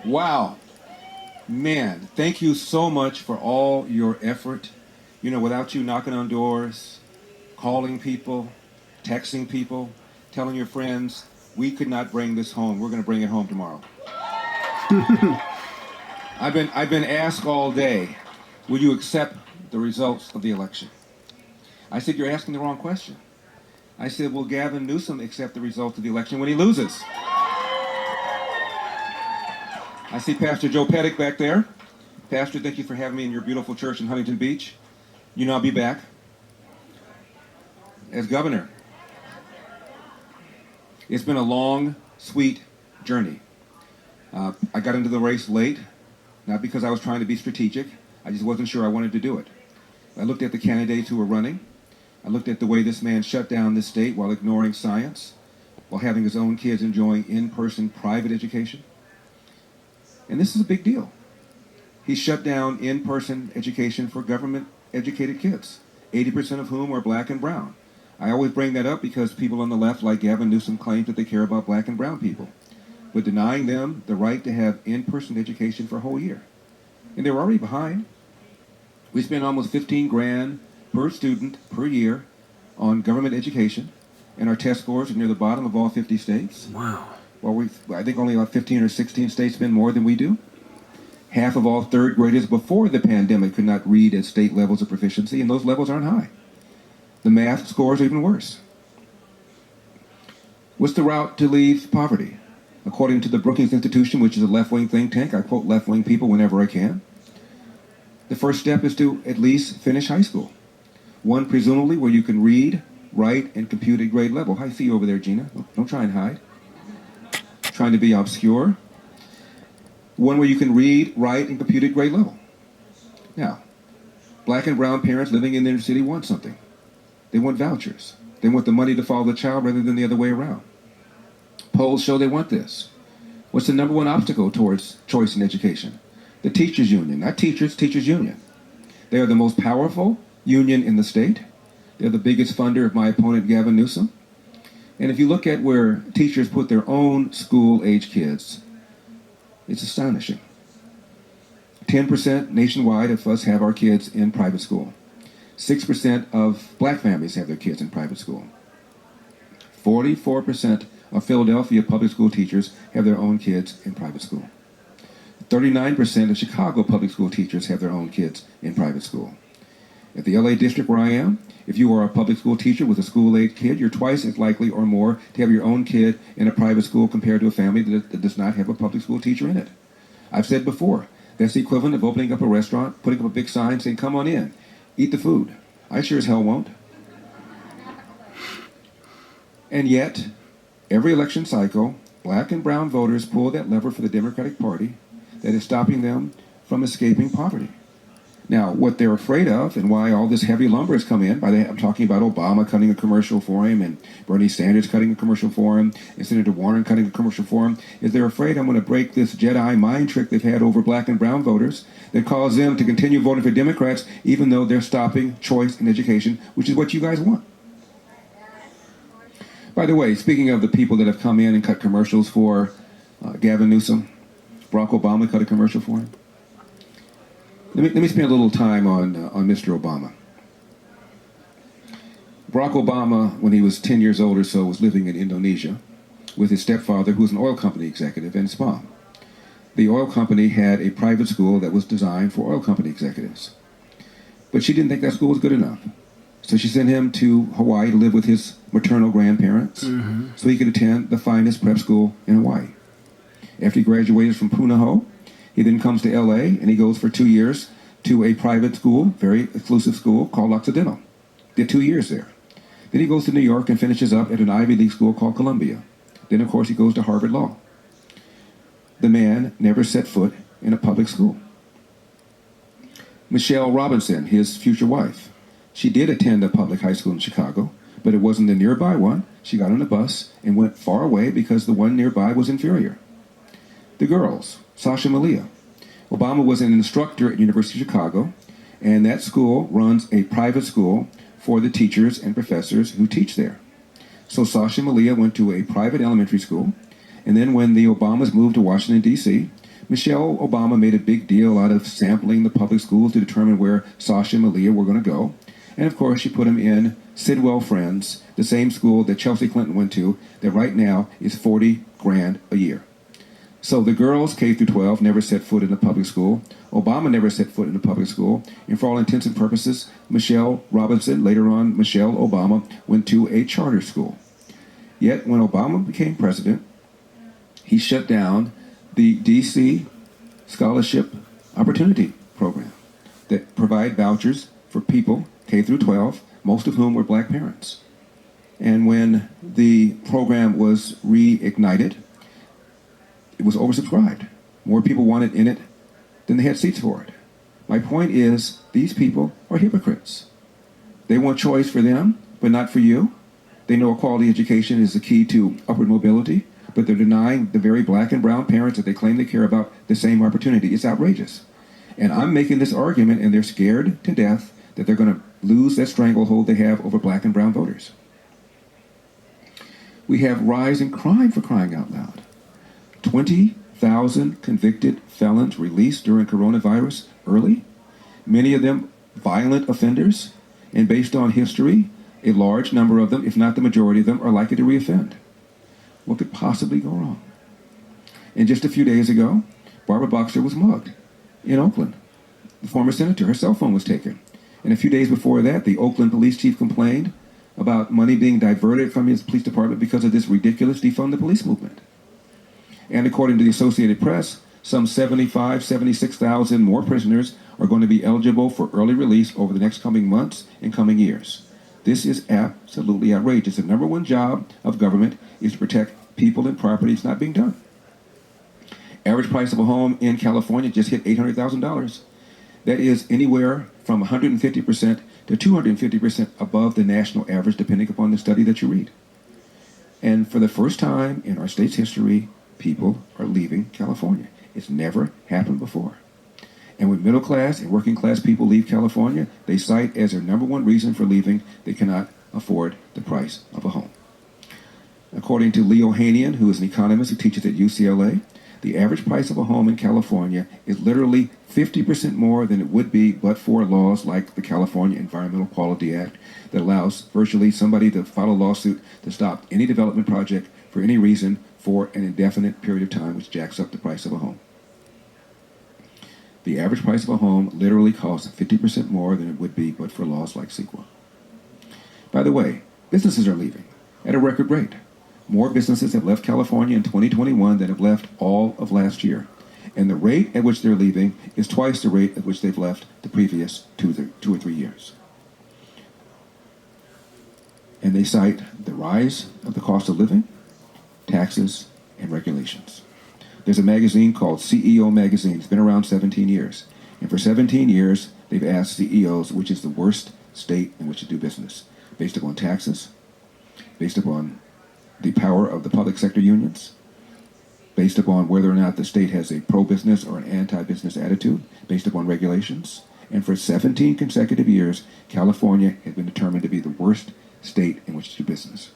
Wow. Man, thank you so much for all your effort. You know, without you knocking on doors, calling people, texting people, telling your friends, we could not bring this home. We're going to bring it home tomorrow. I've been asked all day, will you accept the results of the election? I said, you're asking the wrong question. I said, will Gavin Newsom accept the results of the election when he loses? I see Pastor Joe Pettick back there. Pastor, thank you for having me in your beautiful church in Huntington Beach. You know I'll be back as governor. It's been a long, sweet journey. I got into the race late, not because I was trying to be strategic. I just wasn't sure I wanted to do it. I looked at the candidates who were running. I looked at the way this man shut down this state while ignoring science, while having his own kids enjoying in-person private education. And this is a big deal. He shut down in-person education for government-educated kids, 80% of whom are black and brown. I always bring that up because people on the left, like Gavin Newsom, claim that they care about black and brown people, but denying them the right to have in-person education for a whole year. And they're already behind. We spend almost 15 grand per student per year on government education, and our test scores are near the bottom of all 50 states. Wow. Well, I think only about 15 or 16 states spend more than we do. Half of all third graders before the pandemic could not read at state levels of proficiency, and those levels aren't high. The math scores are even worse. What's the route to leave poverty? According to the Brookings Institution, which is a left-wing think tank, I quote left-wing people whenever I can, the first step is to at least finish high school. One presumably where you can read, write, and compute at grade level. I see you over there, Gina. Don't try and hide. Trying to be obscure. One where you can read, write, and compute at grade level. Now, black and brown parents living in their city want something. They want vouchers. They want the money to follow the child rather than the other way around. Polls show they want this. What's the number one obstacle towards choice in education? The teachers' union, not teachers, teachers' union. They are the most powerful union in the state. They're the biggest funder of my opponent, Gavin Newsom. And if you look at where teachers put their own school-age kids, it's astonishing. 10% nationwide of us have our kids in private school. 6% of black families have their kids in private school. 44% of Philadelphia public school teachers have their own kids in private school. 39% of Chicago public school teachers have their own kids in private school. At the LA district where I am, if you are a public school teacher with a school-age kid, you're twice as likely or more to have your own kid in a private school compared to a family that does not have a public school teacher in it. I've said before, that's the equivalent of opening up a restaurant, putting up a big sign saying, come on in, eat the food. I sure as hell won't. And yet, every election cycle, black and brown voters pull that lever for the Democratic Party that is stopping them from escaping poverty. Now, what they're afraid of and why all this heavy lumber has come in, I'm talking about Obama cutting a commercial for him and Bernie Sanders cutting a commercial for him and Senator Warren cutting a commercial for him, is they're afraid I'm going to break this Jedi mind trick they've had over black and brown voters that cause them to continue voting for Democrats even though they're stopping choice in education, which is what you guys want. By the way, speaking of the people that have come in and cut commercials for Gavin Newsom, Barack Obama cut a commercial for him. Let me spend a little time on Mr. Obama. Barack Obama, when he was 10 years old or so, was living in Indonesia with his stepfather, who was an oil company executive, and his mom. The oil company had a private school that was designed for oil company executives. But she didn't think that school was good enough. So she sent him to Hawaii to live with his maternal grandparents so he could attend the finest prep school in Hawaii. After he graduated from Punahou, he then comes to LA and he goes for 2 years to a private school, very exclusive school called Occidental. Did 2 years there. Then he goes to New York and finishes up at an Ivy League school called Columbia. Then, of course, he goes to Harvard Law. The man never set foot in a public school. Michelle Robinson, his future wife, she did attend a public high school in Chicago, but it wasn't the nearby one. She got on a bus and went far away because the one nearby was inferior. The girls, Sasha Malia. Obama was an instructor at University of Chicago, and that school runs a private school for the teachers and professors who teach there. So Sasha Malia went to a private elementary school, and then when the Obamas moved to Washington, D.C., Michelle Obama made a big deal out of sampling the public schools to determine where Sasha and Malia were going to go. And of course, she put them in Sidwell Friends, the same school that Chelsea Clinton went to, that right now is $40 grand a year. So the girls, K through 12, never set foot in a public school. Obama never set foot in a public school. And for all intents and purposes, Michelle Robinson, later on Michelle Obama, went to a charter school. Yet when Obama became president, he shut down the D.C. Scholarship Opportunity Program that provide vouchers for people, K through 12, most of whom were black parents. And when the program was reignited, it was oversubscribed. More people wanted in it than they had seats for it. My point is, these people are hypocrites. They want choice for them, but not for you. They know a quality education is the key to upward mobility, but they're denying the very black and brown parents that they claim they care about the same opportunity. It's outrageous. And I'm making this argument, and they're scared to death that they're going to lose that stranglehold they have over black and brown voters. We have rise in crime, for crying out loud. 20,000 convicted felons released during coronavirus early, many of them violent offenders, and based on history, a large number of them, if not the majority of them, are likely to reoffend. What could possibly go wrong? And just a few days ago, Barbara Boxer was mugged in Oakland. The former senator, her cell phone was taken. And a few days before that, the Oakland police chief complained about money being diverted from his police department because of this ridiculous defund the police movement. And according to the Associated Press, some 76,000 more prisoners are going to be eligible for early release over the next coming months and coming years. This is absolutely outrageous. The number one job of government is to protect people and property. It's not being done. Average price of a home in California just hit $800,000. That is anywhere from 150% to 250% above the national average, depending upon the study that you read. And for the first time in our state's history, people are leaving California. It's never happened before. And when middle class and working class people leave California, they cite as their number one reason for leaving, they cannot afford the price of a home. According to Leo Hanian, who is an economist who teaches at UCLA, the average price of a home in California is literally 50% more than it would be but for laws like the California Environmental Quality Act that allows virtually somebody to file a lawsuit to stop any development project for any reason for an indefinite period of time, which jacks up the price of a home. The average price of a home literally costs 50% more than it would be but for laws like CEQA. By the way, businesses are leaving at a record rate. More businesses have left California in 2021 than have left all of last year. And the rate at which they're leaving is twice the rate at which they've left the previous 2 or 3 years. And they cite the rise of the cost of living, taxes, and regulations. There's a magazine called CEO Magazine. It's been around 17 years. And for 17 years, they've asked CEOs which is the worst state in which to do business, based upon taxes, based upon the power of the public sector unions, based upon whether or not the state has a pro-business or an anti-business attitude, based upon regulations. And for 17 consecutive years, California has been determined to be the worst state in which to do business.